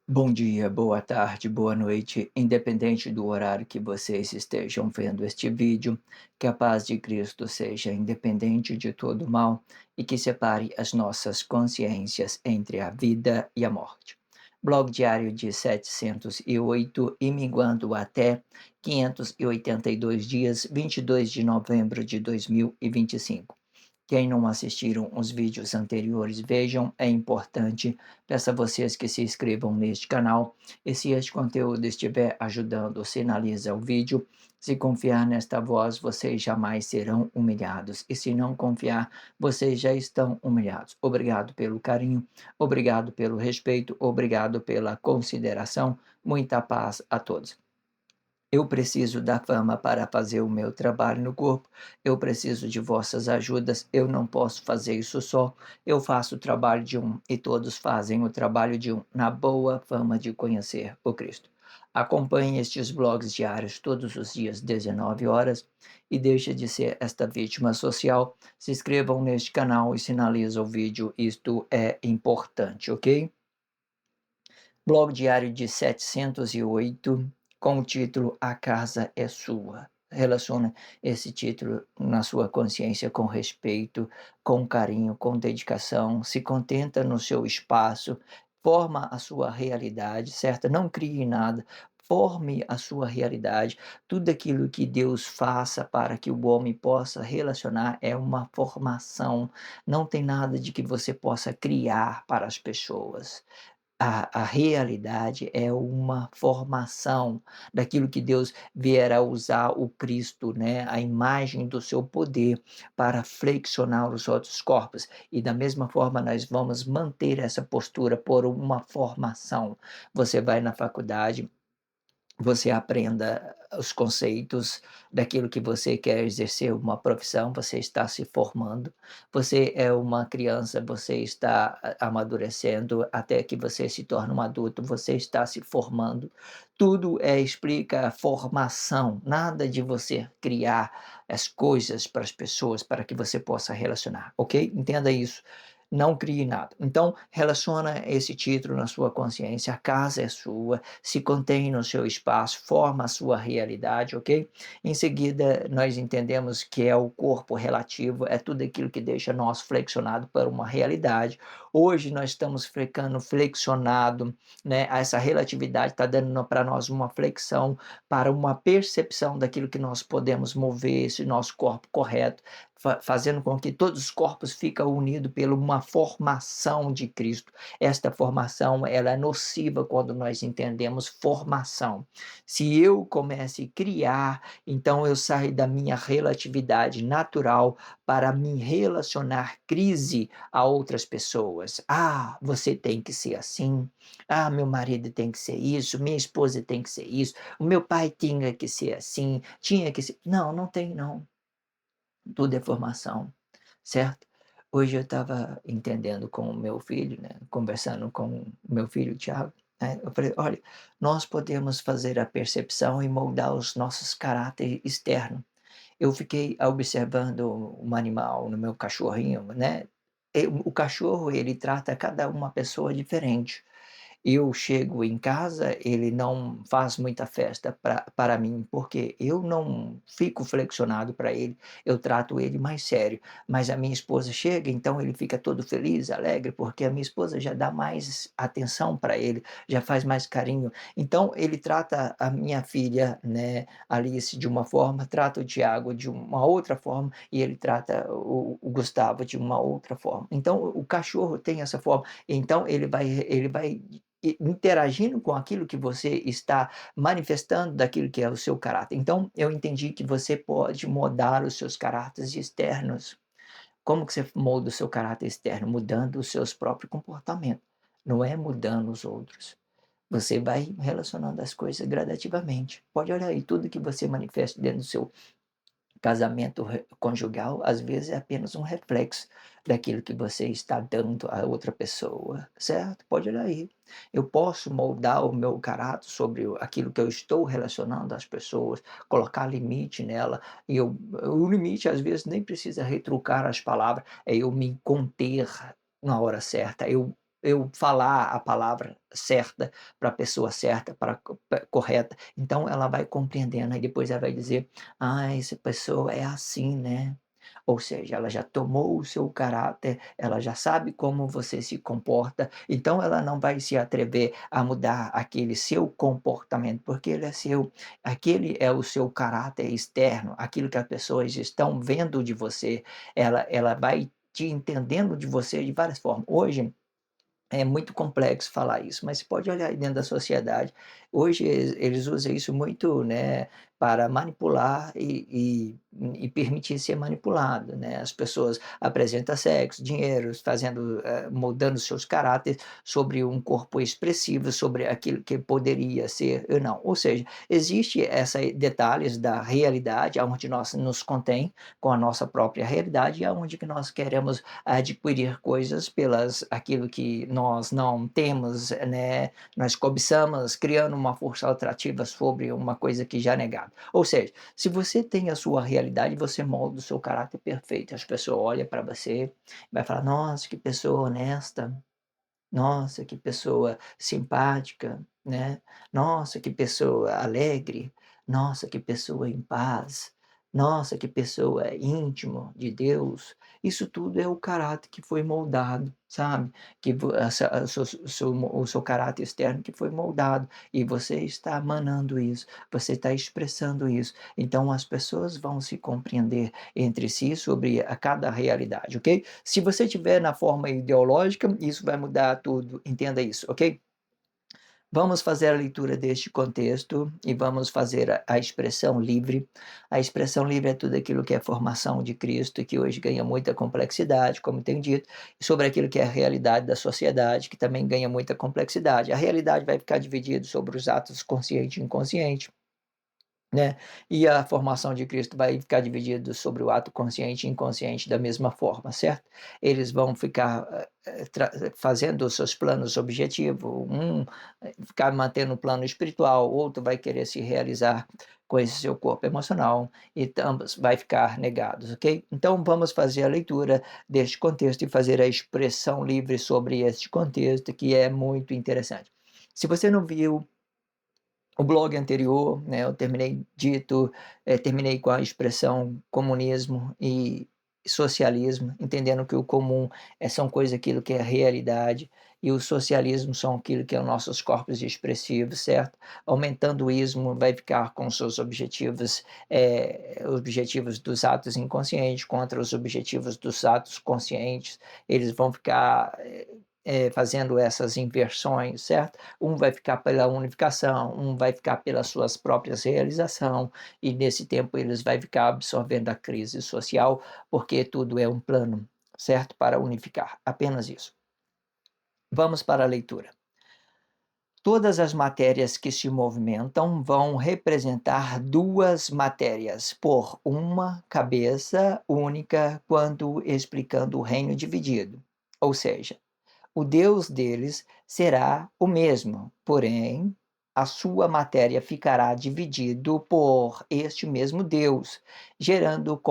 Bom dia, boa tarde, boa noite, independente do horário que vocês estejam vendo este vídeo, que a paz de Cristo seja independente de todo mal e que separe as nossas consciências entre a vida e a morte. Blog diário de 708 e minguando até 582 dias, 22 de novembro de 2025. Quem não assistiram os vídeos anteriores, vejam, é importante. Peço a vocês que se inscrevam neste canal e se este conteúdo estiver ajudando, sinaliza o vídeo. Se confiar nesta voz, vocês jamais serão humilhados. E se não confiar, vocês já estão humilhados. Obrigado pelo carinho, obrigado pelo respeito, obrigado pela consideração. Muita paz a todos. Eu preciso da fama para fazer o meu trabalho no corpo. Eu preciso de vossas ajudas. Eu não posso fazer isso só. Eu faço o trabalho de um e todos fazem o trabalho de um, na boa fama de conhecer o Cristo. Acompanhe estes blogs diários todos os dias, 19 horas, e deixe de ser esta vítima social. Se inscrevam neste canal e sinalize o vídeo. Isto é importante, ok? Blog diário de 708, com o título A Casa é Sua. Relaciona esse título na sua consciência com respeito, com carinho, com dedicação, se contenta no seu espaço, forma a sua realidade, certo? Não crie nada, forme a sua realidade. Tudo aquilo que Deus faça para que o homem possa relacionar é uma formação. Não tem nada de que você possa criar para as pessoas. A realidade é uma formação daquilo que Deus vier a usar o Cristo, né, a imagem do seu poder para flexionar os outros corpos. E da mesma forma nós vamos manter essa postura por uma formação. Você vai na faculdade, você aprenda os conceitos daquilo que você quer exercer uma profissão, você está se formando, você é uma criança, você está amadurecendo até que você se torne um adulto, você está se formando. Tudo explica a formação, nada de você criar as coisas para as pessoas para que você possa relacionar, ok? Entenda isso. Não crie nada. Então, relaciona esse título na sua consciência. A casa é sua, se contém no seu espaço, forma a sua realidade, ok? Em seguida, nós entendemos que é o corpo relativo, é tudo aquilo que deixa nós flexionado para uma realidade. Hoje nós estamos ficando flexionado, né? Essa relatividade está dando para nós uma flexão, para uma percepção daquilo que nós podemos mover esse nosso corpo correto, fazendo com que todos os corpos fiquem unidos por uma formação de Cristo. Esta formação ela é nociva quando nós entendemos formação. Se eu comece a criar, então eu saio da minha relatividade natural para me relacionar crise a outras pessoas. Ah, você tem que ser assim. Ah, meu marido tem que ser isso, minha esposa tem que ser isso, o meu pai tinha que ser assim, tinha que ser. Não, não tem não. Tudo é formação, certo? Hoje eu estava entendendo com o meu filho, né, conversando com o meu filho Tiago, né, eu falei: "Olha, nós podemos fazer a percepção e moldar os nossos caráter externo". Eu fiquei observando um animal no meu cachorrinho, né, o cachorro ele trata cada uma pessoa diferente. Eu chego em casa, ele não faz muita festa para mim, porque eu não fico flexionado para ele, eu trato ele mais sério. Mas a minha esposa chega, então ele fica todo feliz, alegre, porque a minha esposa já dá mais atenção para ele, já faz mais carinho. Então ele trata a minha filha, né, Alice, de uma forma, trata o Tiago de uma outra forma e ele trata o Gustavo de uma outra forma. Então o cachorro tem essa forma, então ele vai interagindo com aquilo que você está manifestando daquilo que é o seu caráter. Então, eu entendi que você pode mudar os seus caráteres externos. Como que você molda o seu caráter externo? Mudando os seus próprios comportamentos, não é mudando os outros. Você vai relacionando as coisas gradativamente. Pode olhar aí, tudo que você manifesta dentro do seu casamento conjugal, às vezes, é apenas um reflexo daquilo que você está dando a outra pessoa, certo? Pode olhar aí. Eu posso moldar o meu caráter sobre aquilo que eu estou relacionando às pessoas, colocar limite nela, e o limite, às vezes, nem precisa retrucar as palavras, é eu me conter na hora certa, eu falar a palavra certa para a pessoa certa, correta, então ela vai compreendendo, aí depois ela vai dizer: "Ah, essa pessoa é assim, né". Ou seja, ela já tomou o seu caráter, ela já sabe como você se comporta, então ela não vai se atrever a mudar aquele seu comportamento, porque ele é seu, aquele é o seu caráter externo, aquilo que as pessoas estão vendo de você, ela vai te entendendo de você de várias formas. Hoje é muito complexo falar isso, mas você pode olhar aí dentro da sociedade. Hoje eles usam isso muito, né, para manipular e permitir ser manipulado, né. As pessoas apresentam sexo, dinheiro, fazendo, moldando seus caráteres sobre um corpo expressivo, sobre aquilo que poderia ser ou não. Ou seja, existe essa detalhes da realidade, aonde nós nos contém com a nossa própria realidade e aonde que nós queremos adquirir coisas pelas aquilo que nós não temos, né, nós cobiçamos, criando uma força atrativa sobre uma coisa que já é negada. Ou seja, se você tem a sua realidade, você molda o seu caráter perfeito. As pessoas olham para você, vai falar: "Nossa, que pessoa honesta. Nossa, que pessoa simpática, né. Nossa, que pessoa alegre. Nossa, que pessoa em paz. Nossa, que pessoa íntimo de Deus". Isso tudo é o caráter que foi moldado, sabe, que vo essa o seu caráter externo que foi moldado, e você está emanando isso, você está expressando isso. Então as pessoas vão se compreender entre si sobre a cada realidade, ok? Se você estiver na forma ideológica, isso vai mudar tudo, entenda isso, ok? Vamos fazer a leitura deste contexto e vamos fazer a expressão livre. A expressão livre é tudo aquilo que é formação de Cristo, que hoje ganha muita complexidade, como tenho dito, e sobre aquilo que é a realidade da sociedade, que também ganha muita complexidade. A realidade vai ficar dividida sobre os atos consciente e inconsciente, né, e a formação de Cristo vai ficar dividido sobre o ato consciente e inconsciente da mesma forma, certo? Eles vão ficar, fazendo os seus planos objetivos, ficar mantendo o plano espiritual, outro vai querer se realizar com esse seu corpo emocional, e ambos vai ficar negados, ok? Então vamos fazer a leitura deste contexto e fazer a expressão livre sobre este contexto, que é muito interessante. Se você não viu o blog anterior, né, eu terminei com a expressão comunismo e socialismo, entendendo que o comum são coisas aquilo que é realidade, e o socialismo são aquilo que é os nossos corpos expressivos, certo? Aumentando o ismo vai ficar com seus objetivos, objetivos dos atos inconscientes contra os objetivos dos atos conscientes, eles vão ficar, fazendo essas inversões, certo? Um vai ficar pela unificação, um vai ficar pelas suas próprias realização, e nesse tempo eles vai ficar absorvendo a crise social, porque tudo é um plano, certo? Para unificar, apenas isso. Vamos para a leitura. Todas as matérias que se movimentam vão representar duas matérias por uma cabeça única quando explicando o reino dividido. Ou seja, o Deus deles será o mesmo, porém a sua matéria ficará dividido por este mesmo Deus, gerando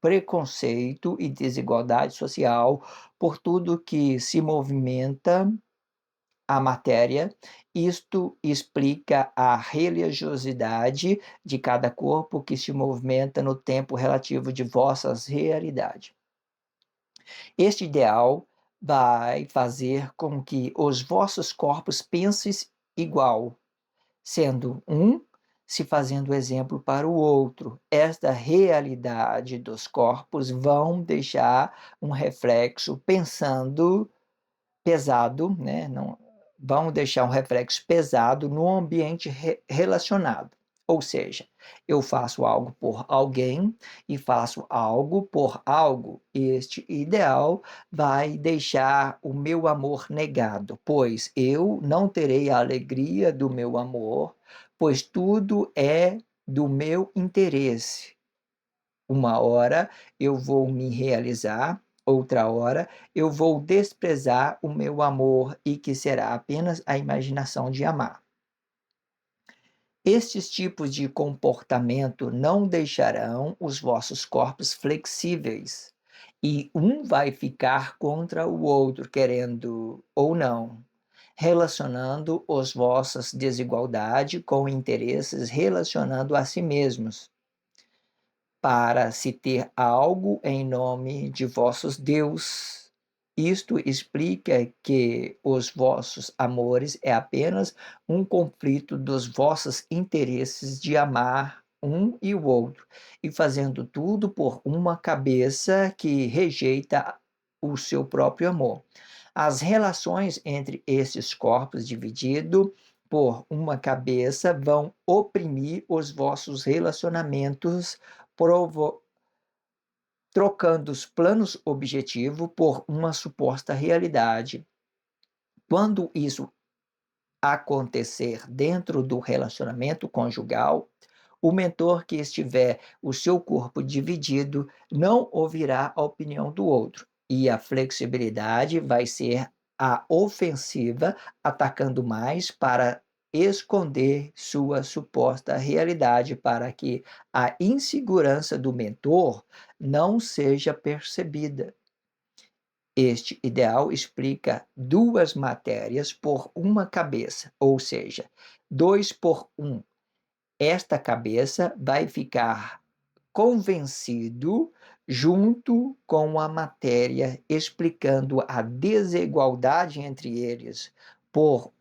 preconceito e desigualdade social por tudo que se movimenta a matéria. Isto explica a religiosidade de cada corpo que se movimenta no tempo relativo de vossas realidades. Este ideal vai fazer com que os vossos corpos pensem igual, sendo um se fazendo exemplo para o outro. Esta realidade dos corpos vão deixar um reflexo pensando pesado, né, não vão deixar um reflexo pesado no ambiente relacionado. Ou seja, eu faço algo por alguém e faço algo por algo. Este ideal vai deixar o meu amor negado, pois eu não terei a alegria do meu amor, pois tudo é do meu interesse. Uma hora eu vou me realizar, outra hora eu vou desprezar o meu amor e que será apenas a imaginação de amar. Estes tipos de comportamento não deixarão os vossos corpos flexíveis. e um vai ficar contra o outro, querendo ou não, relacionando as vossas desigualdade com interesses relacionando a si mesmos, para se ter algo em nome de vossos deus. Isto explica que os vossos amores é apenas um conflito dos vossos interesses de amar um e o outro, e fazendo tudo por uma cabeça que rejeita o seu próprio amor. As relações entre esses corpos divididos por uma cabeça vão oprimir os vossos relacionamentos, trocando os planos objetivo por uma suposta realidade. Quando isso acontecer dentro do relacionamento conjugal, o mentor que estiver o seu corpo dividido não ouvirá a opinião do outro, e a flexibilidade vai ser a ofensiva, atacando mais para esconder sua suposta realidade, para que a insegurança do mentor não seja percebida. Este ideal explica duas matérias por uma cabeça, ou seja, 2 por 1. Esta cabeça vai ficar convencido junto com a matéria, explicando a desigualdade entre eles por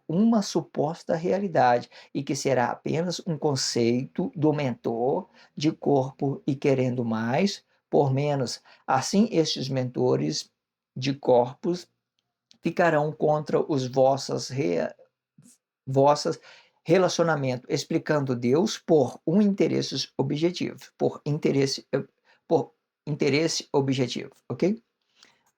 uma suposta realidade, e que será apenas um conceito do mentor de corpo e querendo mais por menos. Assim, estes mentores de corpos ficarão contra os vossas relacionamento, explicando Deus por um interesse objetivo, por interesse objetivo, ok?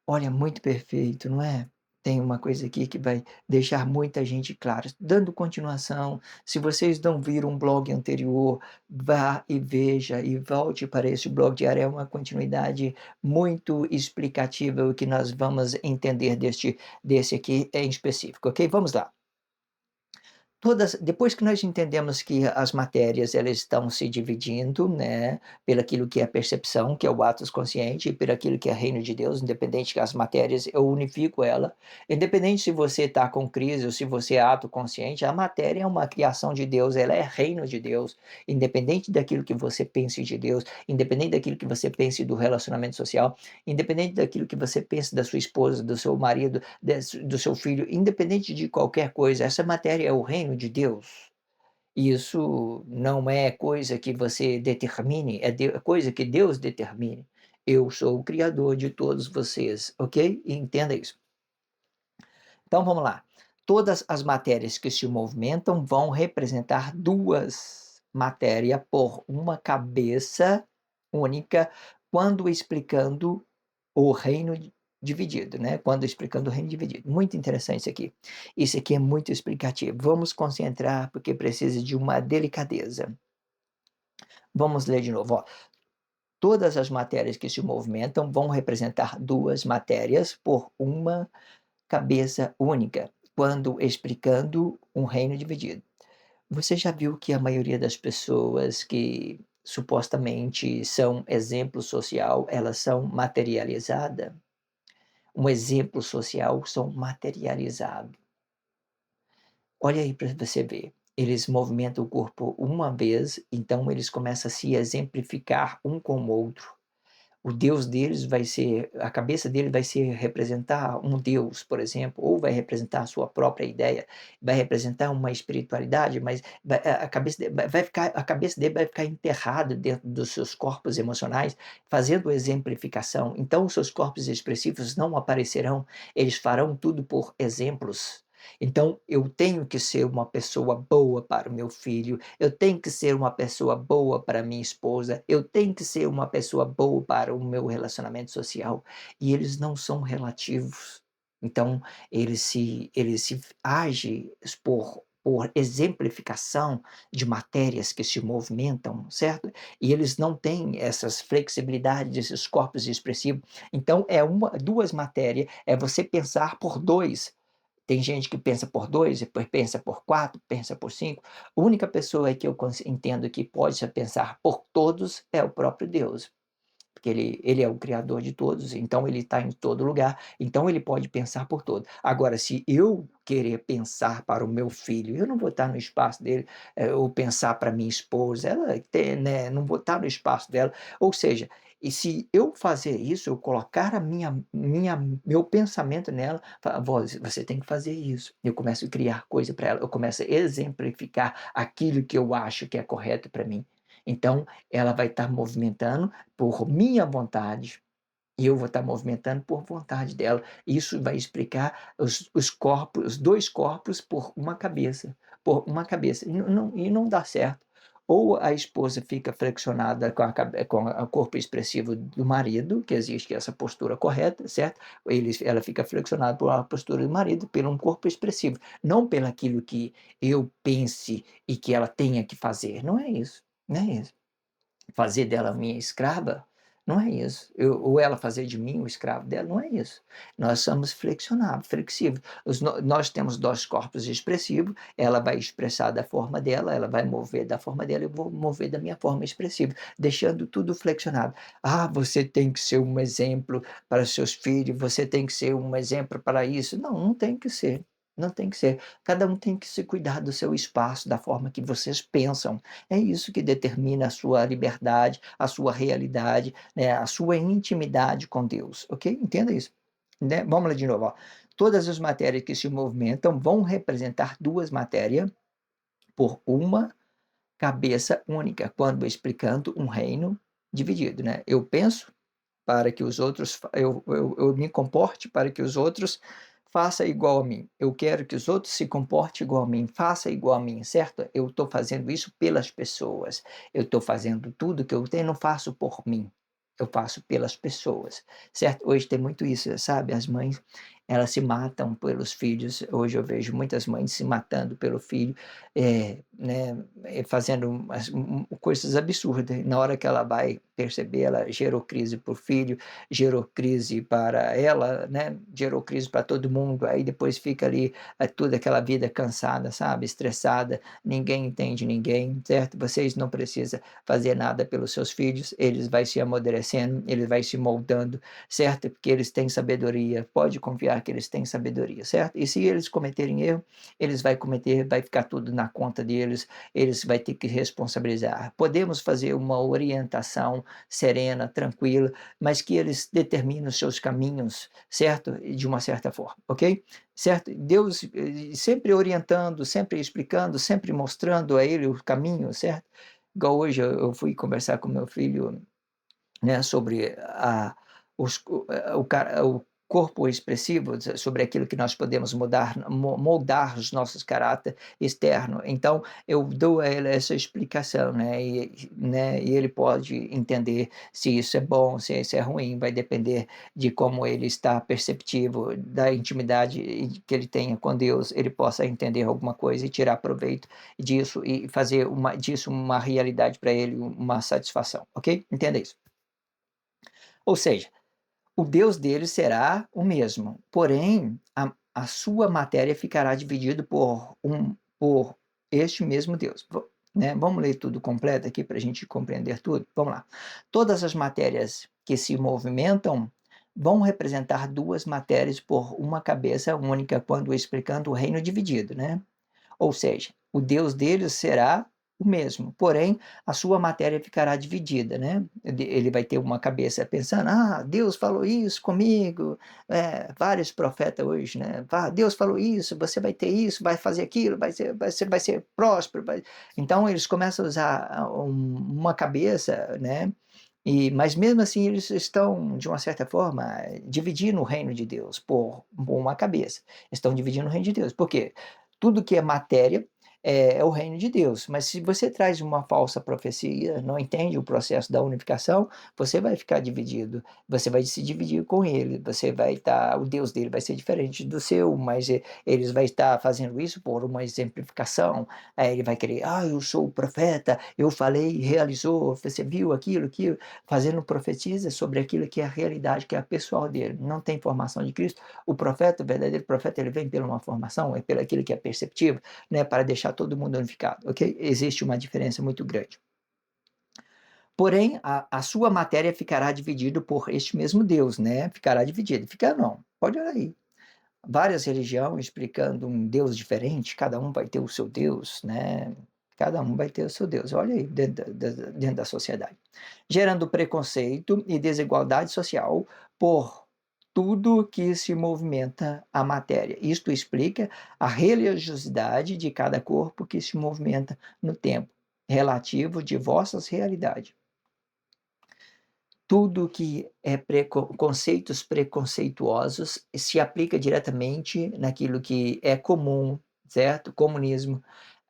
Olha, muito perfeito, não é? Tem uma coisa aqui que vai deixar muita gente clara. Dando continuação, se vocês não viram um blog anterior, vá e veja e volte para esse blog diário. É uma continuidade muito explicativa o que nós vamos entender desse aqui em específico, ok? Vamos lá. Depois que nós entendemos que as matérias elas estão se dividindo, né, pelo aquilo que é percepção, que é o atos consciente, e por aquilo que é reino de Deus, independente que as matérias, eu unifico ela, independente se você está com crise ou se você é ato consciente, a matéria é uma criação de Deus, ela é reino de Deus, independente daquilo que você pense de Deus, independente daquilo que você pense do relacionamento social, independente daquilo que você pense da sua esposa, do seu marido, do seu filho, independente de qualquer coisa, essa matéria é o reino de Deus. Isso não é coisa que você determine, é coisa que Deus determine. Eu sou o criador de todos vocês, ok? Entenda isso. Então vamos lá. Todas as matérias que se movimentam vão representar duas matérias por uma cabeça única, quando explicando o reino dividido, né? Quando explicando o reino dividido. Muito interessante isso aqui. Isso aqui é muito explicativo. Vamos concentrar, porque precisa de uma delicadeza. Vamos ler de novo. Ó. Todas as matérias que se movimentam vão representar duas matérias por uma cabeça única, quando explicando um reino dividido. Você já viu que a maioria das pessoas que supostamente são exemplo social, elas são materializadas? Um exemplo social são materializados. Olha aí para você ver. Eles movimentam o corpo uma vez, então eles começam a se exemplificar um com o outro. O Deus deles vai ser, a cabeça dele vai ser representar um Deus, por exemplo, ou vai representar a sua própria ideia, vai representar uma espiritualidade, mas a cabeça vai ficar, a cabeça dele vai ficar enterrada dentro dos seus corpos emocionais, fazendo exemplificação. Então, os seus corpos expressivos não aparecerão, eles farão tudo por exemplos. Então, eu tenho que ser uma pessoa boa para o meu filho, eu tenho que ser uma pessoa boa para minha esposa, eu tenho que ser uma pessoa boa para o meu relacionamento social. E eles não são relativos. Então, eles se agem por exemplificação de matérias que se movimentam, certo? E eles não têm essas flexibilidades, esses corpos expressivos. Então, duas matérias, é você pensar por dois. Tem gente que pensa por 2, depois pensa por 4, pensa por 5. A única pessoa que eu entendo que pode pensar por todos é o próprio Deus. porque ele é o criador de todos, então ele está em todo lugar, então ele pode pensar por todo. Agora, se eu querer pensar para o meu filho, eu não vou estar no espaço dele, ou pensar para minha esposa, ela tem, né, não vou estar no espaço dela, ou seja, e se eu fazer isso, eu colocar a meu pensamento nela, fala: Você tem que fazer isso". Eu começo a criar coisa para ela, eu começo a exemplificar aquilo que eu acho que é correto para mim. Então, ela vai estar movimentando por minha vontade, e eu vou estar movimentando por vontade dela. Isso vai explicar os corpos, os 2 corpos por uma cabeça, e não dá certo. Ou a esposa fica flexionada com o corpo expressivo do marido, que existe essa postura correta, certo? Ela fica flexionada por uma postura do marido, pelo um corpo expressivo, não pelo aquilo que eu pense e que ela tenha que fazer, não é isso, não é isso. Fazer dela minha escrava, não é isso. Ou ela fazer de mim o escravo dela, não é isso. Nós somos flexíveis. Nós temos 2 corpos expressivos, ela vai expressar da forma dela, ela vai mover da forma dela, eu vou mover da minha forma expressiva, deixando tudo flexionado. Ah, você tem que ser um exemplo para seus filhos, você tem que ser um exemplo para isso. Não, não tem que ser. Não tem que ser. Cada um tem que se cuidar do seu espaço, da forma que vocês pensam. É isso que determina a sua liberdade, a sua realidade, né, a sua intimidade com Deus, ok? Entenda isso. Né? Vamos lá de novo. Ó. Todas as matérias que se movimentam vão representar 2 matérias por uma cabeça única, quando explicando um reino dividido. Né? Eu penso para que os outros, eu me comporte para que os outros façam igual a mim. Eu quero que os outros se comportem igual a mim, façam igual a mim, certo? Eu estou fazendo isso pelas pessoas. Eu estou fazendo tudo que eu tenho, não faço por mim. Eu faço pelas pessoas, certo? Hoje tem muito isso, sabe? As mães, elas se matam pelos filhos. Hoje eu vejo muitas mães se matando pelo filho, né, fazendo coisas absurdas. Na hora que ela vai perceber, ela gerou crise para o filho, gerou crise para ela, né? Gerou crise para todo mundo. Aí depois fica ali toda aquela vida cansada, sabe? Estressada, ninguém entende ninguém, certo? Vocês não precisam fazer nada pelos seus filhos, eles vai se amadurecendo, eles vai se moldando, certo? Porque eles têm sabedoria, pode confiar que eles têm sabedoria, certo? E se eles cometerem erro, eles vai ficar tudo na conta deles, eles vai ter que responsabilizar. Podemos fazer uma orientação serena, tranquila, mas que eles determinem os seus caminhos, certo? De uma certa forma, ok? Certo? Deus sempre orientando, sempre explicando, sempre mostrando a ele o caminho, certo? Igual hoje eu fui conversar com meu filho, né, sobre o corpo expressivo, sobre aquilo que nós podemos moldar os nossos caráter externo. Então, eu dou a ele essa explicação, né, e ele pode entender se isso é bom, se isso é ruim, vai depender de como ele está perceptivo, da intimidade que ele tenha com Deus, ele possa entender alguma coisa e tirar proveito disso e fazer disso uma realidade para ele, uma satisfação, ok? Entenda isso. Ou seja, o Deus dele será o mesmo, porém a sua matéria ficará dividida por este mesmo Deus. Né? Vamos ler tudo completo aqui para a gente compreender tudo? Vamos lá. Todas as matérias que se movimentam vão representar 2 matérias por uma cabeça única quando explicando o reino dividido, né? Ou seja, o Deus deles será o mesmo, porém a sua matéria ficará dividida, né? Ele vai ter uma cabeça pensando: ah, Deus falou isso comigo, vários profetas hoje, né? Deus falou isso, você vai ter isso, vai fazer aquilo, vai ser próspero. Então eles começam a usar uma cabeça, né? Mas mesmo assim eles estão, de uma certa forma, dividindo o reino de Deus por uma cabeça. Estão dividindo o reino de Deus. Por quê? Tudo que é matéria é o reino de Deus. Mas se você traz uma falsa profecia, não entende o processo da unificação, você vai ficar dividido. Você vai se dividir com ele. Você vai estar, o Deus dele vai ser diferente do seu, mas eles vai estar fazendo isso por uma exemplificação. Aí ele vai querer: ah, eu sou o profeta, eu falei, realizou, você viu aquilo, aquilo, fazendo profecia sobre aquilo que é a realidade, que é a pessoal dele. Não tem formação de Cristo. O profeta, o verdadeiro profeta, ele vem pela uma formação, é pelo aquilo que é perceptível, né, para deixar todo mundo unificado, ok? Existe uma diferença muito grande. Porém, a sua matéria ficará dividida por este mesmo Deus, né? Ficará dividida. Ficar não, pode olhar aí. Várias religiões explicando um Deus diferente, cada um vai ter o seu Deus, né? Cada um vai ter o seu Deus. Olha aí, dentro da sociedade. Gerando preconceito e desigualdade social por tudo que se movimenta a matéria. Isto explica a religiosidade de cada corpo que se movimenta no tempo, relativo de vossas realidades. Tudo que é conceitos preconceituosos se aplica diretamente naquilo que é comum, certo? Comunismo,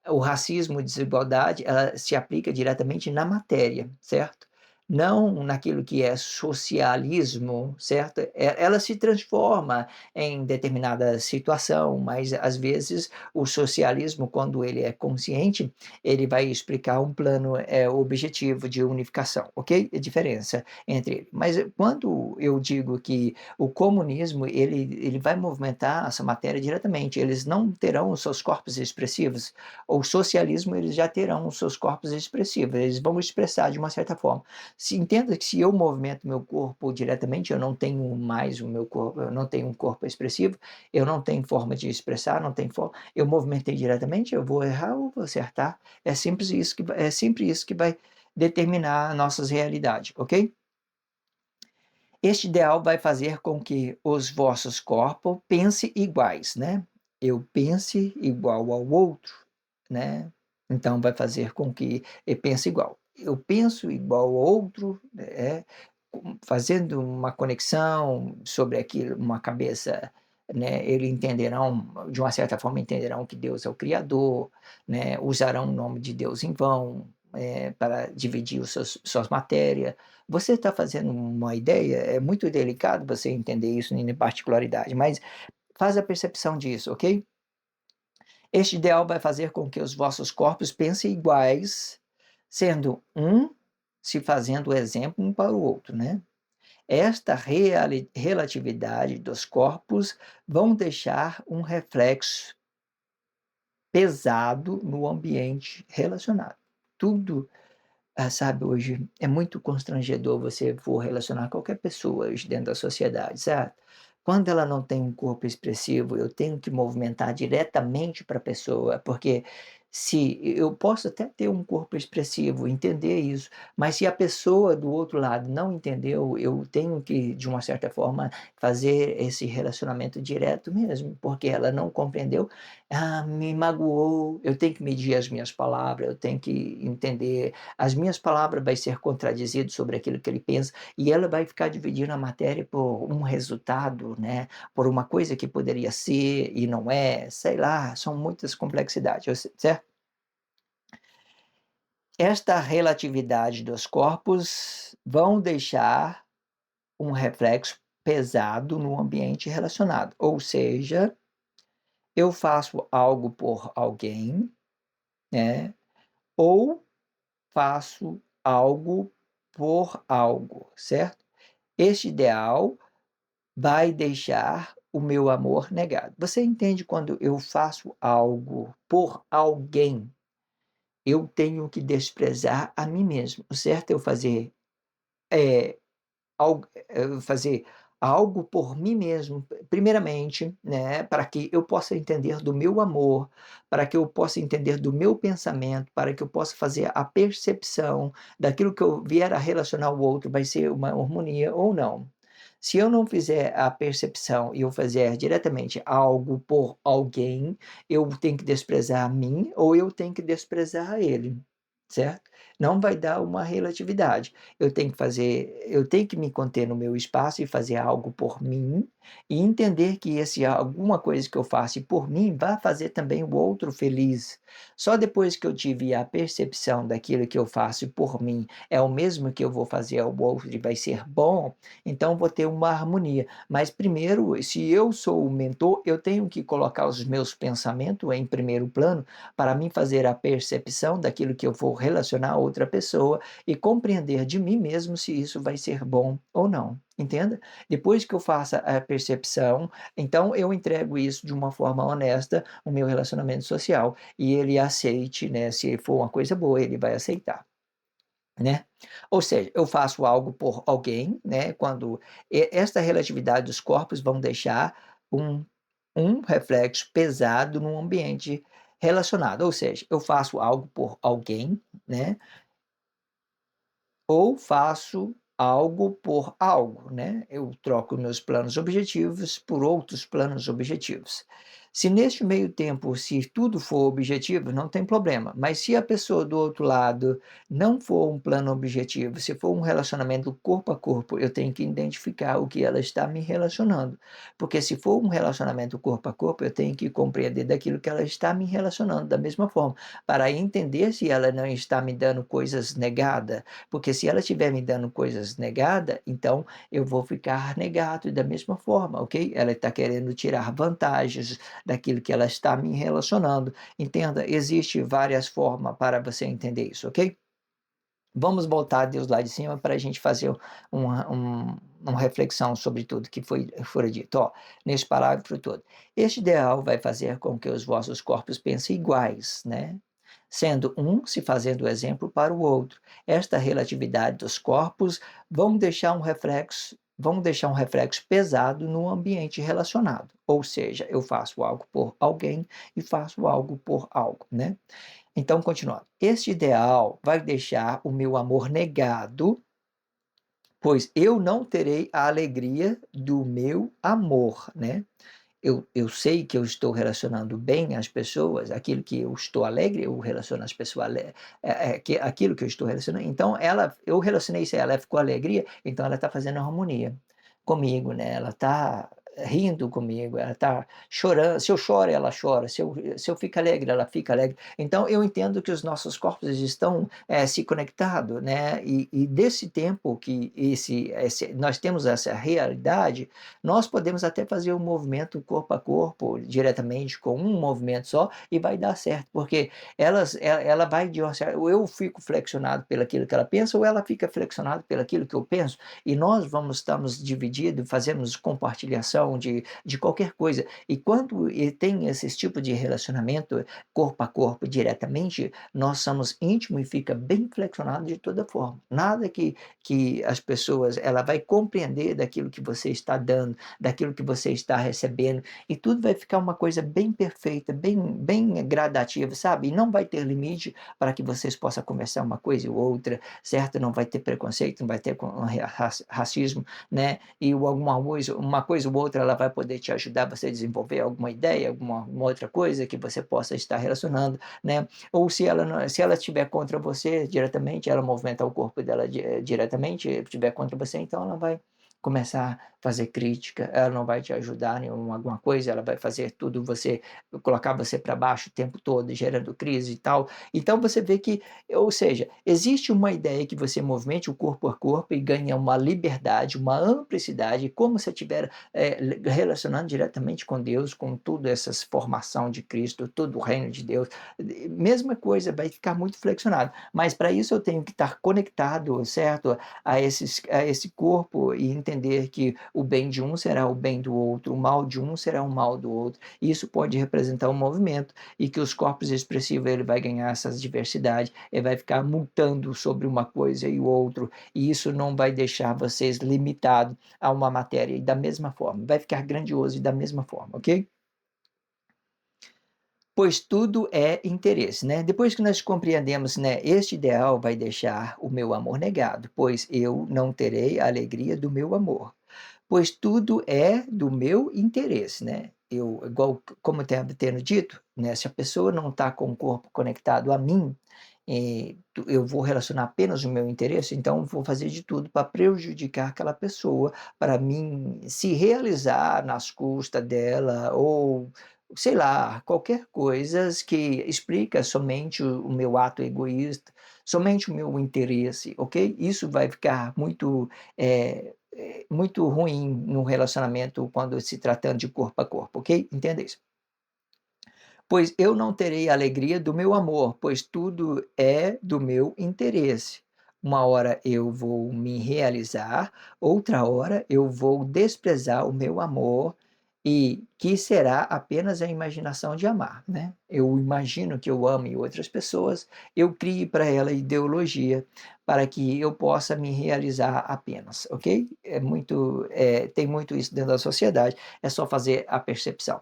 o racismo, desigualdade, ela se aplica diretamente na matéria, certo? Não naquilo que é socialismo, certo? Ela se transforma em determinada situação, mas às vezes o socialismo, quando ele é consciente, ele vai explicar um plano objetivo de unificação, ok? A diferença entre ele. Mas quando eu digo que o comunismo ele vai movimentar essa matéria diretamente, eles não terão os seus corpos expressivos, o socialismo eles já terão os seus corpos expressivos, eles vão expressar de uma certa forma. Se entenda que se eu movimento meu corpo diretamente, eu não tenho mais o meu corpo, eu não tenho um corpo expressivo, eu não tenho forma de expressar, não tenho forma, eu movimentei diretamente, eu vou errar ou vou acertar. É sempre isso que vai determinar nossas realidades, ok? Este ideal vai fazer com que os vossos corpos pensem iguais, né? Eu pense igual ao outro, né? Então vai fazer com que ele pense igual. Eu penso igual ao outro, fazendo uma conexão sobre aquilo, uma cabeça, né? Eles entenderão, de uma certa forma, entenderão que Deus é o Criador, né? Usarão o nome de Deus em vão, para dividir suas matérias. Você está fazendo uma ideia, é muito delicado você entender isso em particularidade, mas faz a percepção disso, ok? Este ideal vai fazer com que os vossos corpos pensem iguais, sendo um se fazendo exemplo um para o outro, né? Esta relatividade dos corpos vão deixar um reflexo pesado no ambiente relacionado. Tudo, sabe, hoje é muito constrangedor você for relacionar qualquer pessoa hoje dentro da sociedade, certo? Quando ela não tem um corpo expressivo, eu tenho que movimentar diretamente para a pessoa, porque se eu posso até ter um corpo expressivo, entender isso, mas se a pessoa do outro lado não entendeu, eu tenho que, de uma certa forma, fazer esse relacionamento direto mesmo, porque ela não compreendeu, me magoou, eu tenho que medir as minhas palavras, eu tenho que entender as minhas palavras vai ser contradizido sobre aquilo que ele pensa, e ela vai ficar dividindo a matéria por um resultado, né, por uma coisa que poderia ser e não é, sei lá, são muitas complexidades, certo? Esta relatividade dos corpos vão deixar um reflexo pesado no ambiente relacionado, ou seja, eu faço algo por alguém, né, ou faço algo por algo, certo? Este ideal vai deixar o meu amor negado. Você entende quando eu faço algo por alguém, eu tenho que desprezar a mim mesmo. O certo é eu fazer é, fazer algo por mim mesmo, primeiramente, né, para que eu possa entender do meu amor, para que eu possa entender do meu pensamento, para que eu possa fazer a percepção daquilo que eu vier a relacionar ao outro, vai ser uma harmonia ou não. Se eu não fizer a percepção e eu fizer diretamente algo por alguém, eu tenho que desprezar a mim ou eu tenho que desprezar a ele, certo? Não vai dar uma relatividade. Eu tenho que me conter no meu espaço e fazer algo por mim e entender que esse alguma coisa que eu faço por mim vai fazer também o outro feliz. Só depois que eu tive a percepção daquilo que eu faço por mim é o mesmo que eu vou fazer ao outro e vai ser bom, então vou ter uma harmonia. Mas primeiro, se eu sou o mentor, eu tenho que colocar os meus pensamentos em primeiro plano para mim fazer a percepção daquilo que eu vou relacionar a outra pessoa e compreender de mim mesmo se isso vai ser bom ou não. Entenda? Depois que eu faça a percepção, então eu entrego isso de uma forma honesta, o meu relacionamento social, e ele aceite, né? Se for uma coisa boa, ele vai aceitar. né? Ou seja, eu faço algo por alguém, né? Quando esta relatividade dos corpos vão deixar um, um reflexo pesado no ambiente relacionado. Ou seja, eu faço algo por alguém, né? Ou faço algo por algo, né? Eu troco meus planos objetivos por outros planos objetivos. Se neste meio tempo, se tudo for objetivo, não tem problema. Mas se a pessoa do outro lado não for um plano objetivo, se for um relacionamento corpo a corpo, eu tenho que identificar o que ela está me relacionando. Porque se for um relacionamento corpo a corpo, eu tenho que compreender daquilo que ela está me relacionando da mesma forma, para entender se ela não está me dando coisas negadas, porque se ela estiver me dando coisas negadas, então eu vou ficar negado da mesma forma, ok? Ela está querendo tirar vantagens daquilo que ela está me relacionando. Entenda, existe várias formas para você entender isso, ok? Vamos voltar a Deus lá de cima para a gente fazer uma reflexão sobre tudo que foi dito. Ó, nesse parágrafo todo. Este ideal vai fazer com que os vossos corpos pensem iguais, né? Sendo um se fazendo exemplo para o outro. Esta relatividade dos corpos vão deixar um reflexo pesado no ambiente relacionado. Ou seja, eu faço algo por alguém e faço algo por algo, né? Então, continuando. Este ideal vai deixar o meu amor negado, pois eu não terei a alegria do meu amor, né? Eu sei que eu estou relacionando bem as pessoas, aquilo que eu estou alegre, eu relaciono as pessoas, aquilo que eu estou relacionando. Então, eu relacionei isso, ela ficou alegria, então ela está fazendo harmonia comigo, né? Ela está rindo comigo, ela está chorando. Se eu choro, ela chora. Se eu fico alegre, ela fica alegre. Então, eu entendo que os nossos corpos estão se conectados, né? E desse tempo que nós temos essa realidade, nós podemos até fazer um movimento corpo a corpo, diretamente, com um movimento só, e vai dar certo, porque ela vai de ou eu fico flexionado pelaquilo que ela pensa, ou ela fica flexionada pelaquilo que eu penso, e nós estamos divididos, fazemos compartilhação de qualquer coisa. E quando tem esse tipo de relacionamento corpo a corpo diretamente, nós somos íntimos e fica bem flexionado de toda forma. Nada que as pessoas, ela vai compreender daquilo que você está dando, daquilo que você está recebendo, e tudo vai ficar uma coisa bem perfeita, bem gradativa, sabe? E não vai ter limite para que vocês possam conversar uma coisa e outra, certo? Não vai ter preconceito, não vai ter racismo, né? E uma coisa ou outra, ela vai poder te ajudar você a desenvolver alguma ideia, alguma outra coisa que você possa estar relacionando, né? Ou se ela estiver contra você diretamente, ela movimenta o corpo dela diretamente, estiver contra você, então ela vai começar a fazer crítica, ela não vai te ajudar em alguma coisa, ela vai fazer tudo você, colocar você para baixo o tempo todo, gerando crise e tal. Então você vê que, ou seja, existe uma ideia que você movimente o corpo a corpo e ganha uma liberdade, uma amplicidade, como se estiver relacionando diretamente com Deus, com toda essa formação de Cristo, todo o reino de Deus. Mesma coisa, vai ficar muito flexionado. Mas para isso eu tenho que estar conectado, certo? A esse corpo e entender que o bem de um será o bem do outro, o mal de um será o mal do outro. Isso pode representar um movimento e que os corpos expressivos ele vai ganhar essas diversidade, ele vai ficar mutando sobre uma coisa e o outro, e isso não vai deixar vocês limitados a uma matéria e da mesma forma, vai ficar grandioso e da mesma forma, ok? Pois tudo é interesse, né? Depois que nós compreendemos, né, este ideal vai deixar o meu amor negado, pois eu não terei a alegria do meu amor. Pois tudo é do meu interesse, né? Eu, igual como eu tendo dito, né, se a pessoa não está com o corpo conectado a mim, eu vou relacionar apenas o meu interesse, então vou fazer de tudo para prejudicar aquela pessoa, para mim se realizar nas custas dela, ou sei lá, qualquer coisa que explica somente o meu ato egoísta, somente o meu interesse, ok? Isso vai ficar muito ruim no relacionamento quando se tratando de corpo a corpo, ok? Entenda isso. Pois eu não terei a alegria do meu amor, pois tudo é do meu interesse. Uma hora eu vou me realizar, outra hora eu vou desprezar o meu amor e que será apenas a imaginação de amar, né. Eu imagino que eu ame outras pessoas, eu crio para ela ideologia, para que eu possa me realizar apenas, ok? Tem muito isso dentro da sociedade, é só fazer a percepção.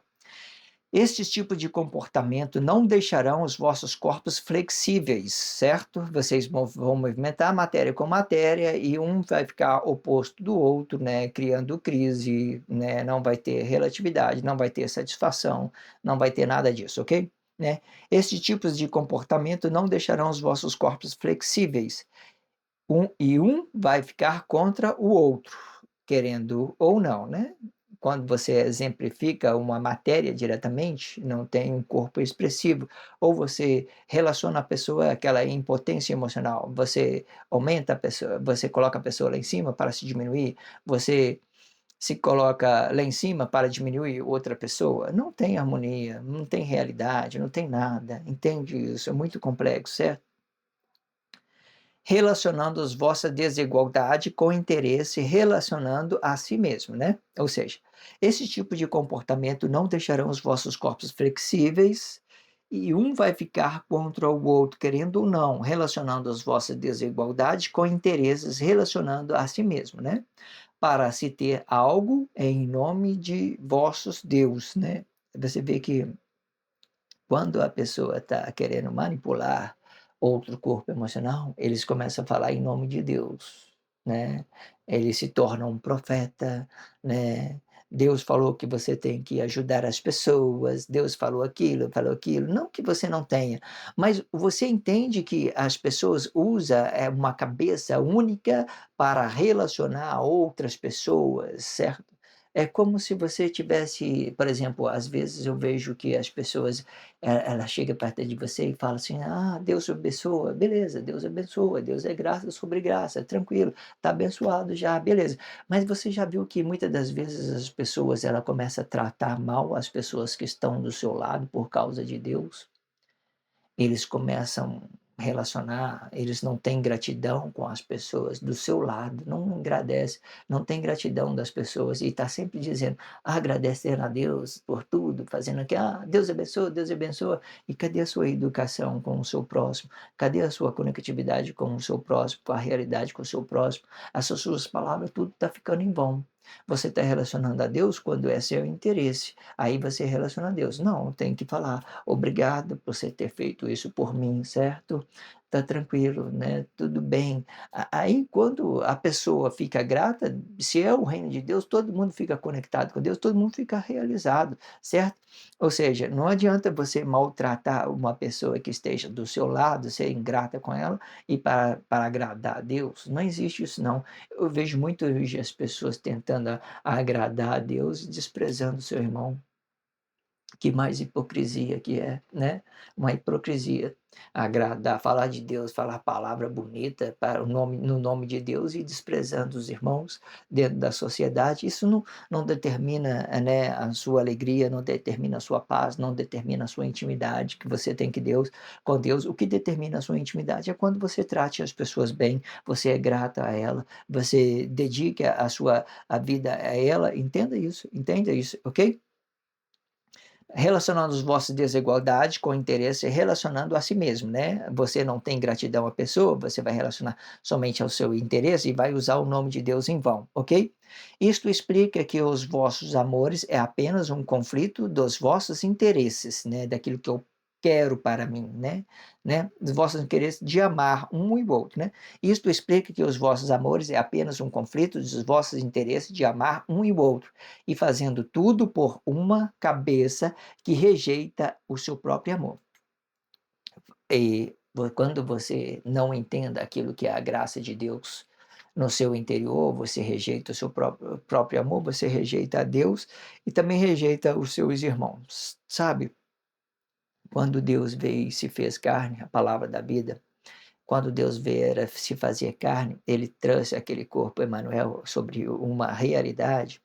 Estes tipos de comportamento não deixarão os vossos corpos flexíveis, certo? Vocês vão movimentar matéria com matéria e um vai ficar oposto do outro, né? Criando crise, né? Não vai ter relatividade, não vai ter satisfação, não vai ter nada disso, ok? Né? Estes tipos de comportamento não deixarão os vossos corpos flexíveis. Um vai ficar contra o outro, querendo ou não, né? Quando você exemplifica uma matéria diretamente, não tem um corpo expressivo, ou você relaciona a pessoa àquela impotência emocional, você aumenta a pessoa, você coloca a pessoa lá em cima para se diminuir, você se coloca lá em cima para diminuir outra pessoa, não tem harmonia, não tem realidade, não tem nada, entende isso? É muito complexo, certo? Relacionando as vossa desigualdade com interesse, relacionando a si mesmo, né? Ou seja, esse tipo de comportamento não deixarão os vossos corpos flexíveis e um vai ficar contra o outro, querendo ou não, relacionando as vossas desigualdades com interesses, relacionando a si mesmo, né? Para se ter algo em nome de vossos Deus, né? Você vê que quando a pessoa está querendo manipular outro corpo emocional, eles começam a falar em nome de Deus, né? Ele se torna um profeta, né? Deus falou que você tem que ajudar as pessoas, Deus falou aquilo, falou aquilo. Não que você não tenha, mas você entende que as pessoas usam uma cabeça única para relacionar a outras pessoas, certo? É como se você tivesse, por exemplo, às vezes eu vejo que as pessoas ela chega perto de você e fala assim: "Ah, Deus abençoa", beleza, Deus abençoa, Deus é graça sobre graça, tranquilo, tá abençoado já, beleza. Mas você já viu que muitas das vezes as pessoas, ela começa a tratar mal as pessoas que estão do seu lado por causa de Deus? Eles começam a relacionar, eles não têm gratidão com as pessoas do seu lado, não agradece, não tem gratidão das pessoas e está sempre dizendo, agradecer a Deus por tudo, fazendo aqui, Deus abençoa, e cadê a sua educação com o seu próximo? Cadê a sua conectividade com o seu próximo, com a realidade com o seu próximo? Essas suas palavras, tudo está ficando em vão. Você está relacionando a Deus quando é seu interesse. Aí você relaciona a Deus. Não, tem que falar, obrigado por você ter feito isso por mim, certo? Tá tranquilo, né? Tudo bem. Aí, quando a pessoa fica grata, se é o reino de Deus, todo mundo fica conectado com Deus, todo mundo fica realizado, certo? Ou seja, não adianta você maltratar uma pessoa que esteja do seu lado, ser ingrata com ela e para agradar a Deus. Não existe isso, não. Eu vejo muito hoje as pessoas tentando agradar a Deus e desprezando o seu irmão. Que mais hipocrisia que é, né? Uma hipocrisia. Agradar, falar de Deus, falar palavra bonita para o nome, no nome de Deus e desprezando os irmãos dentro da sociedade. Isso não determina, né, a sua alegria, não determina a sua paz, não determina a sua intimidade que você tem que Deus, com Deus. O que determina a sua intimidade é quando você trate as pessoas bem, você é grata a ela, você dedica a vida a ela. Entenda isso, ok? Relacionando as vossas desigualdades com interesse, relacionando a si mesmo, né? Você não tem gratidão à pessoa, você vai relacionar somente ao seu interesse e vai usar o nome de Deus em vão, ok? Isto explica que os vossos amores é apenas um conflito dos vossos interesses, né? Daquilo que eu quero para mim, né? Dos vossos interesses de amar um e o outro, né? Isto explica que os vossos amores é apenas um conflito dos vossos interesses de amar um e o outro, e fazendo tudo por uma cabeça que rejeita o seu próprio amor. E quando você não entenda aquilo que é a graça de Deus no seu interior, você rejeita o seu próprio amor, você rejeita a Deus e também rejeita os seus irmãos, sabe? Quando Deus veio e se fez carne, a palavra da vida, quando Deus veio se fazer carne, ele trouxe aquele corpo Emanuel sobre uma realidade.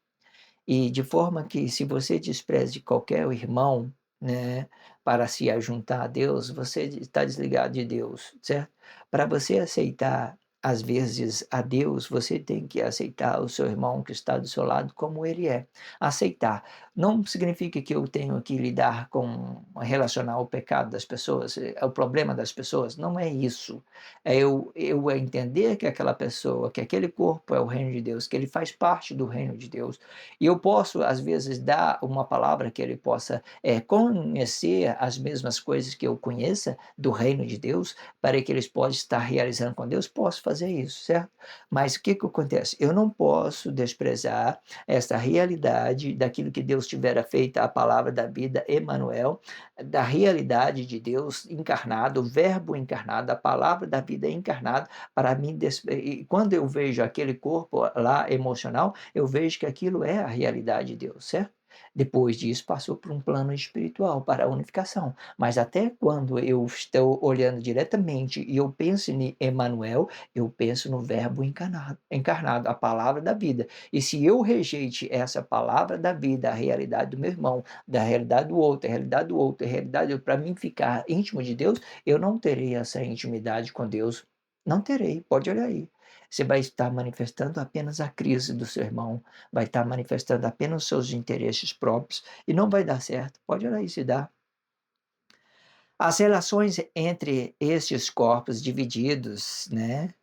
E de forma que se você despreze qualquer irmão, né, para se ajuntar a Deus, você está desligado de Deus, certo? Para você aceitar, às vezes, a Deus, você tem que aceitar o seu irmão que está do seu lado como ele é. Aceitar. não significa que eu tenho que lidar com relacionar o pecado das pessoas, o problema das pessoas, não é isso. É eu entender que aquela pessoa, que aquele corpo é o reino de Deus, que ele faz parte do reino de Deus, e eu posso, às vezes, dar uma palavra que ele possa conhecer as mesmas coisas que eu conheça do reino de Deus, para que eles possam estar realizando com Deus, posso fazer isso, certo? Mas o que que acontece? Eu não posso desprezar essa realidade daquilo que Deus tivera feito, a palavra da vida, Emanuel, da realidade de Deus encarnado, o verbo encarnado, a palavra da vida encarnada, para mim, e quando eu vejo aquele corpo lá emocional, eu vejo que aquilo é a realidade de Deus, certo? Depois disso, passou por um plano espiritual para a unificação. Mas até quando eu estou olhando diretamente e eu penso em Emanuel, eu penso no verbo encarnado, a palavra da vida. E se eu rejeite essa palavra da vida, a realidade do meu irmão, da realidade do outro, a realidade do outro, a realidade do outro, para mim ficar íntimo de Deus, eu não terei essa intimidade com Deus. Não terei, pode olhar aí. Você vai estar manifestando apenas a crise do seu irmão, vai estar manifestando apenas os seus interesses próprios e não vai dar certo. Pode olhar aí se dá. As relações entre estes corpos divididos, né,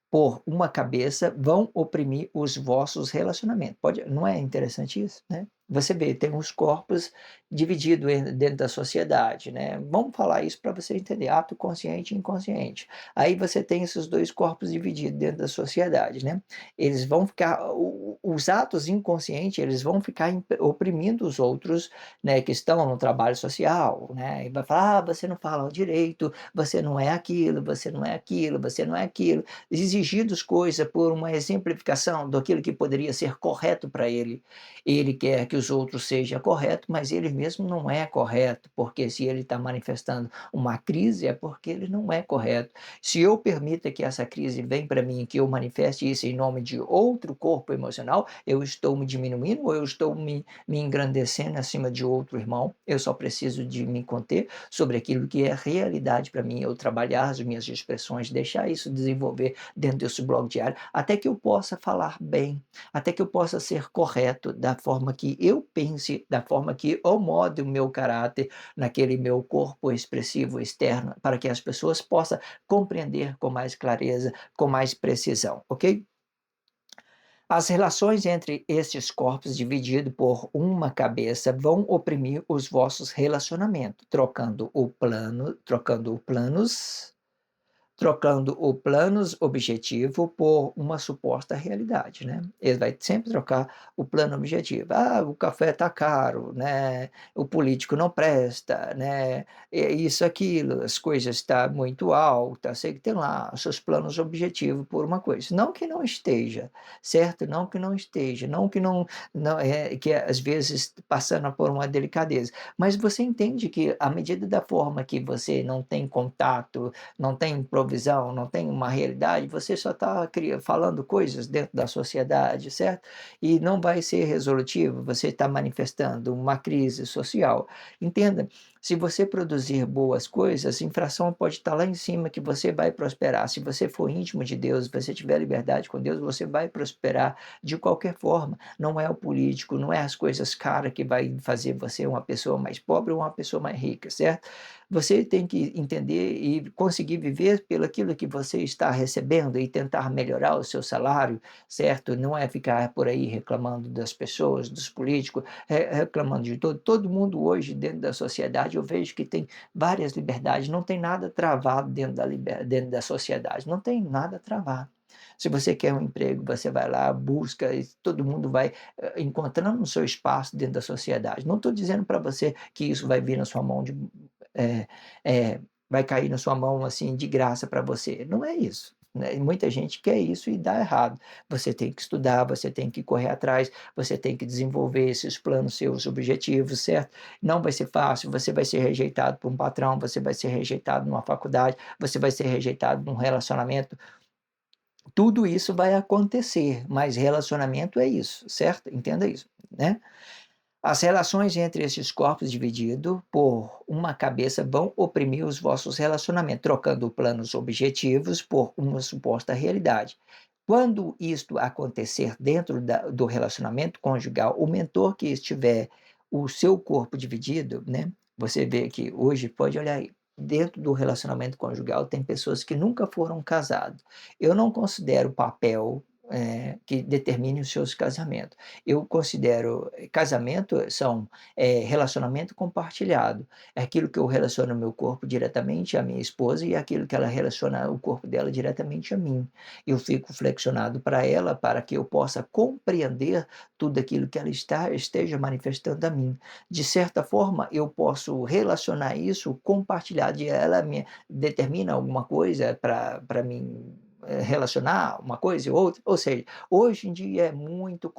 por uma cabeça vão oprimir os vossos relacionamentos. Não é interessante isso, né? Você vê, tem uns corpos divididos dentro da sociedade, né? Vamos falar isso para você entender, ato consciente e inconsciente. Aí você tem esses dois corpos divididos dentro da sociedade, né? Eles vão ficar, os atos inconscientes, eles vão ficar oprimindo os outros, né, que estão no trabalho social, né? E vai falar, você não fala direito, você não é aquilo, você não é aquilo, você não é aquilo, exigidos coisas por uma exemplificação daquilo que poderia ser correto para ele. Ele quer que os outros sejam corretos, mas ele mesmo não é correto, porque se ele está manifestando uma crise, é porque ele não é correto. Se eu permito que essa crise venha para mim, que eu manifeste isso em nome de outro corpo emocional, eu estou me diminuindo ou eu estou me engrandecendo acima de outro irmão? Eu só preciso de me conter sobre aquilo que é realidade para mim, eu trabalhar as minhas expressões, deixar isso desenvolver dentro desse blog diário, até que eu possa falar bem, até que eu possa ser correto da forma que eu pense, da forma que eu molde o meu caráter naquele meu corpo expressivo externo, para que as pessoas possam compreender com mais clareza, com mais precisão, ok? As relações entre estes corpos divididos por uma cabeça vão oprimir os vossos relacionamentos, trocando o planos objetivo por uma suposta realidade, né? Ele vai sempre trocar o plano objetivo. Ah, o café está caro, né? O político não presta, né? Isso, aquilo, as coisas estão muito altas. Sei que tem lá os seus planos objetivos por uma coisa. Não que não esteja, certo? Não que não esteja, não que não que às vezes passando por uma delicadeza. Mas você entende que à medida da forma que você não tem contato, não tem provisão, não tem uma realidade, você só está falando coisas dentro da sociedade, certo? E não vai ser resolutivo, você está manifestando uma crise social. Entenda, se você produzir boas coisas, a infração pode estar lá em cima que você vai prosperar. Se você for íntimo de Deus, você tiver liberdade com Deus, você vai prosperar de qualquer forma. Não é o político, não é as coisas caras que vai fazer você uma pessoa mais pobre ou uma pessoa mais rica, certo? Você tem que entender e conseguir viver pelo aquilo que você está recebendo e tentar melhorar o seu salário, certo? Não é ficar por aí reclamando das pessoas, dos políticos, reclamando de todo. Todo mundo hoje dentro da sociedade, eu vejo que tem várias liberdades, não tem nada travado dentro da sociedade, não tem nada travado. Se você quer um emprego, você vai lá, busca, e todo mundo vai encontrando o seu espaço dentro da sociedade. Não estou dizendo para você que isso vai vir na sua mão é, vai cair na sua mão assim de graça para você. Não é isso. Né? Muita gente quer isso e dá errado. Você tem que estudar, você tem que correr atrás, você tem que desenvolver esses planos, seus objetivos, certo? Não vai ser fácil, você vai ser rejeitado por um patrão, você vai ser rejeitado numa faculdade, você vai ser rejeitado num relacionamento. Tudo isso vai acontecer, mas relacionamento é isso, certo? Entenda isso, né? As relações entre esses corpos divididos por uma cabeça vão oprimir os vossos relacionamentos, trocando planos objetivos por uma suposta realidade. Quando isto acontecer dentro do relacionamento conjugal, o mentor que estiver o seu corpo dividido, né, você vê que hoje pode olhar aí, dentro do relacionamento conjugal tem pessoas que nunca foram casados. Eu não considero papel, que determine os seus casamentos. Eu considero casamento são, relacionamento compartilhado. É aquilo que eu relaciono o meu corpo diretamente à minha esposa e aquilo que ela relaciona o corpo dela diretamente a mim. Eu fico flexionado para ela, para que eu possa compreender tudo aquilo que ela esteja manifestando a mim. De certa forma, eu posso relacionar isso, compartilhar de ela me determina alguma coisa para mim, relacionar uma coisa e outra, ou seja, hoje em dia é muito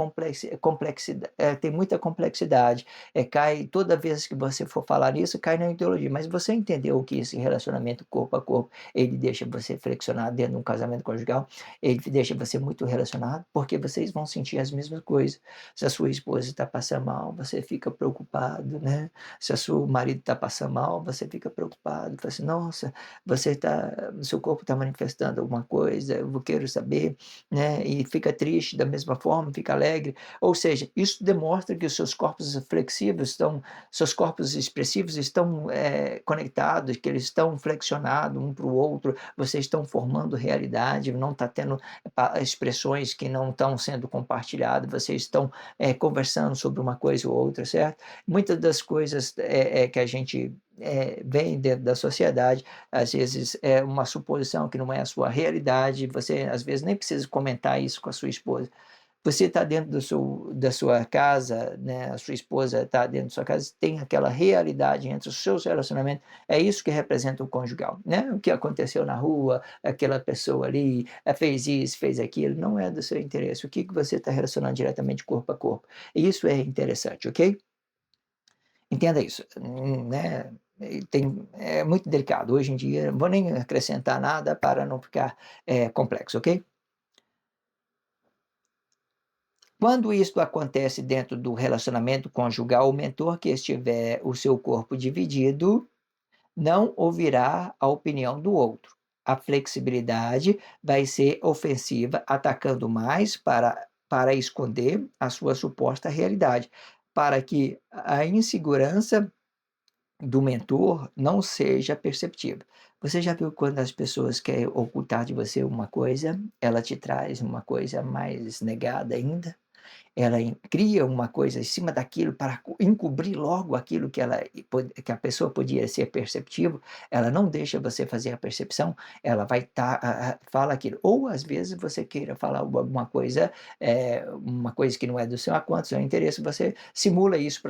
tem muita complexidade, cai toda vez que você for falar nisso, cai na ideologia, mas você entendeu que esse relacionamento corpo a corpo, ele deixa você flexionado dentro de um casamento conjugal, ele deixa você muito relacionado, porque vocês vão sentir as mesmas coisas. Se a sua esposa está passando mal, você fica preocupado, né? Se o seu marido está passando mal, você fica preocupado. Fala assim, nossa, seu corpo está manifestando alguma coisa, eu quero saber, né? E fica triste da mesma forma, fica alegre. Ou seja, isso demonstra que os seus corpos flexíveis seus corpos expressivos estão conectados, que eles estão flexionados um para o outro, vocês estão formando realidade, não está tendo expressões que não estão sendo compartilhadas, vocês estão conversando sobre uma coisa ou outra, certo? Muitas das coisas que a gente vem dentro da sociedade, às vezes é uma suposição que não é a sua realidade, você às vezes nem precisa comentar isso com a sua esposa. Você está dentro da sua casa, né? A sua esposa está dentro da sua casa, tem aquela realidade entre os seus relacionamentos, é isso que representa o conjugal, né? O que aconteceu na rua, aquela pessoa ali fez isso, fez aquilo, não é do seu interesse. O que você está relacionando diretamente corpo a corpo? Isso é interessante, ok? Entenda isso, né? É muito delicado. Hoje em dia, não vou nem acrescentar nada para não ficar complexo, ok? Quando isto acontece dentro do relacionamento conjugal, o mentor que estiver o seu corpo dividido não ouvirá a opinião do outro. A flexibilidade vai ser ofensiva, atacando mais para esconder a sua suposta realidade, para que a insegurança do mentor não seja perceptível. Você já viu quando as pessoas querem ocultar de você uma coisa, ela te traz uma coisa mais negada ainda? Ela cria uma coisa em cima daquilo para encobrir logo aquilo que a pessoa podia ser perceptível, ela não deixa você fazer a percepção, ela vai fala aquilo. Ou às vezes você queira falar alguma coisa, uma coisa que não é do seu do seu interesse, você simula isso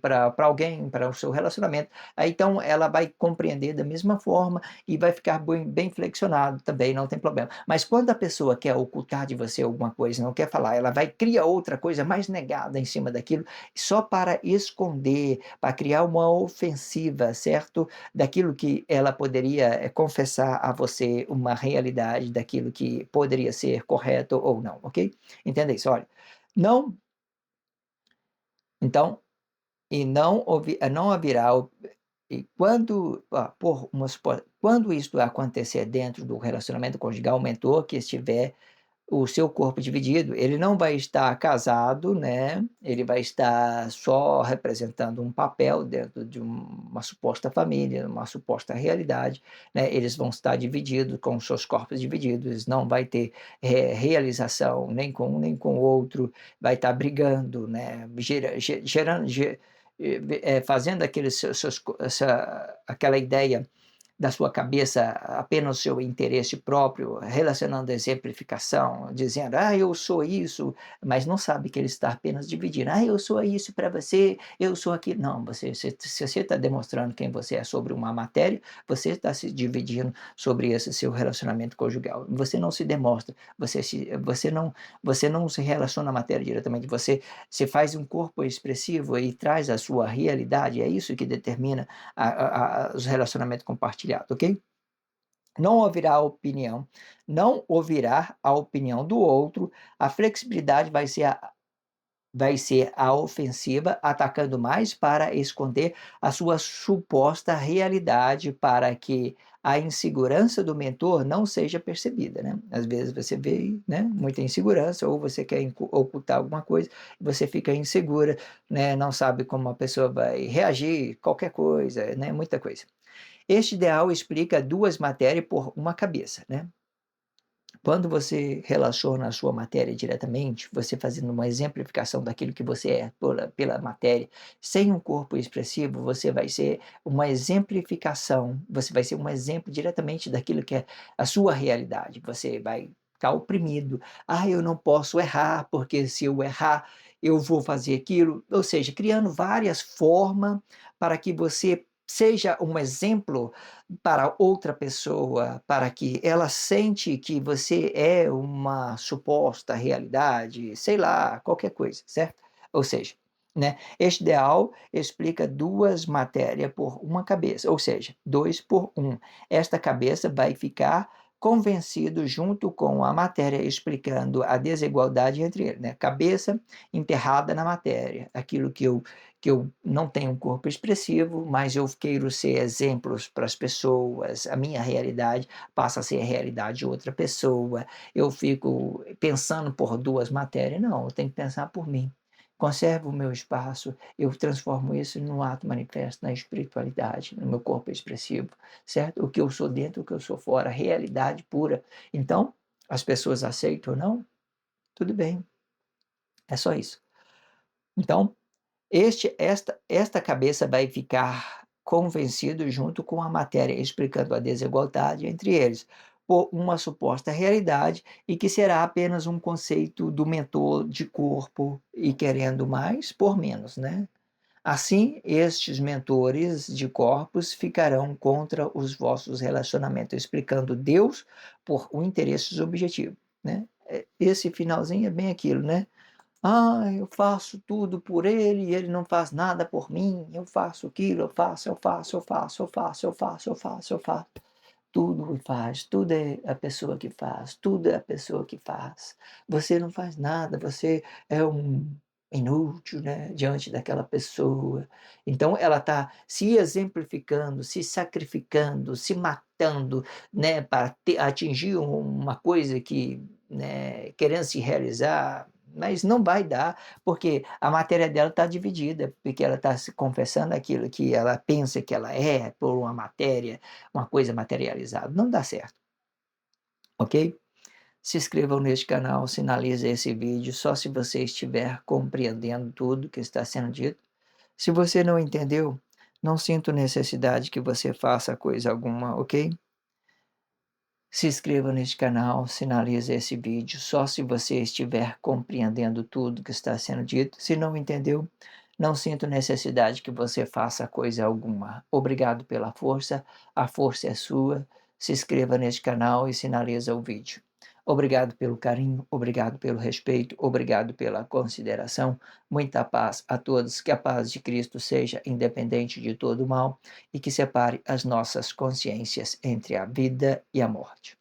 para alguém, para o seu relacionamento. Aí então ela vai compreender da mesma forma e vai ficar bem flexionado também, não tem problema. Mas quando a pessoa quer ocultar de você alguma coisa, não quer falar, ela vai criar outra coisa mais negada em cima daquilo, só para esconder, para criar uma ofensiva, certo? Daquilo que ela poderia confessar a você uma realidade daquilo que poderia ser correto ou não, ok? Entenda isso, olha. Não, então, não haverá e quando isto acontecer dentro do relacionamento conjugal, o mentor que estiver o seu corpo dividido, ele não vai estar casado, né? Ele vai estar só representando um papel dentro de uma suposta família, uma suposta realidade, né? Eles vão estar divididos, com seus corpos divididos, não vai ter realização nem com um nem com o outro, vai estar brigando, né? Gerando, fazendo aquela ideia da sua cabeça apenas o seu interesse próprio, relacionando a exemplificação, dizendo, eu sou isso, mas não sabe que ele está apenas dividindo, eu sou isso para você, eu sou aquilo. Não, se você está demonstrando quem você é sobre uma matéria, você está se dividindo sobre esse seu relacionamento conjugal. Você não se demonstra, você não se relaciona à matéria diretamente, você faz um corpo expressivo e traz a sua realidade, é isso que determina os relacionamentos compartilhados, ok? Não ouvirá a opinião, não ouvirá a opinião do outro, a flexibilidade vai ser vai ser a ofensiva, atacando mais para esconder a sua suposta realidade, para que a insegurança do mentor não seja percebida, né? Às vezes você vê, né, muita insegurança, ou você quer ocultar alguma coisa, você fica insegura, né, não sabe como a pessoa vai reagir, qualquer coisa, né, muita coisa. Este ideal explica duas matérias por uma cabeça, né? Quando você relaciona a sua matéria diretamente, você fazendo uma exemplificação daquilo que você é pela matéria, sem um corpo expressivo, você vai ser uma exemplificação, você vai ser um exemplo diretamente daquilo que é a sua realidade. Você vai ficar oprimido. Ah, eu não posso errar, porque se eu errar, eu vou fazer aquilo. Ou seja, criando várias formas para que você seja um exemplo para outra pessoa, para que ela sente que você é uma suposta realidade, sei lá, qualquer coisa, certo? Ou seja, né, este ideal explica duas matérias por uma cabeça, ou seja, dois por um. Esta cabeça vai ficar convencido junto com a matéria, explicando a desigualdade entre eles, né? Cabeça enterrada na matéria, aquilo que eu não tenho um corpo expressivo, mas eu quero ser exemplos para as pessoas, a minha realidade passa a ser a realidade de outra pessoa, eu fico pensando por duas matérias, não, eu tenho que pensar por mim. Conservo o meu espaço, eu transformo isso num ato manifesto na espiritualidade, no meu corpo expressivo, certo? O que eu sou dentro, o que eu sou fora, realidade pura. Então, as pessoas aceitam ou não? Tudo bem, é só isso. Então, esta cabeça vai ficar convencido junto com a matéria, explicando a desigualdade entre eles, por uma suposta realidade e que será apenas um conceito do mentor de corpo e querendo mais por menos, né? Assim, estes mentores de corpos ficarão contra os vossos relacionamentos, explicando Deus por um interesse objetivo, né? Esse finalzinho é bem aquilo, né? Ah, eu faço tudo por ele e ele não faz nada por mim. Eu faço aquilo, eu faço, eu faço, eu faço, eu faço, eu faço, eu faço, eu faço. Tudo faz, tudo é a pessoa que faz, tudo é a pessoa que faz. Você não faz nada, você é um inútil, né, diante daquela pessoa. Então ela está se exemplificando, se sacrificando, se matando, né, para atingir uma coisa que, né, querendo se realizar, mas não vai dar, porque a matéria dela está dividida, porque ela está se confessando aquilo que ela pensa que ela é por uma matéria, uma coisa materializada. Não dá certo, ok? Se inscrevam neste canal, sinalize esse vídeo só se você estiver compreendendo tudo que está sendo dito. Se você não entendeu, não sinto necessidade que você faça coisa alguma, ok? Se inscreva neste canal, sinalize esse vídeo só se você estiver compreendendo tudo que está sendo dito. Se não entendeu, não sinto necessidade que você faça coisa alguma. Obrigado pela força, a força é sua. Se inscreva neste canal e sinaliza o vídeo. Obrigado pelo carinho, obrigado pelo respeito, obrigado pela consideração. Muita paz a todos, que a paz de Cristo seja independente de todo mal e que separe as nossas consciências entre a vida e a morte.